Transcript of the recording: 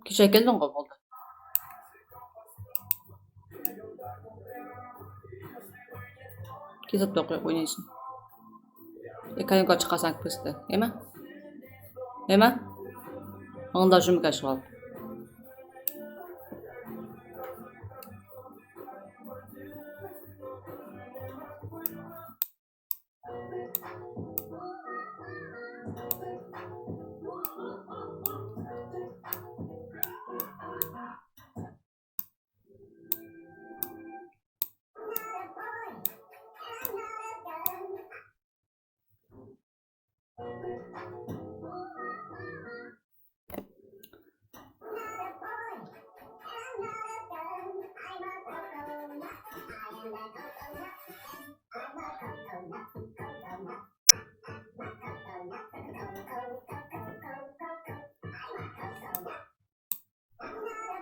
Kecha kelding qo'y bo'ldi. Kesib qo'yib o'ynaysan. Kanka chiqasan piste. Ema? Ema? Onda shumi kaçıralım.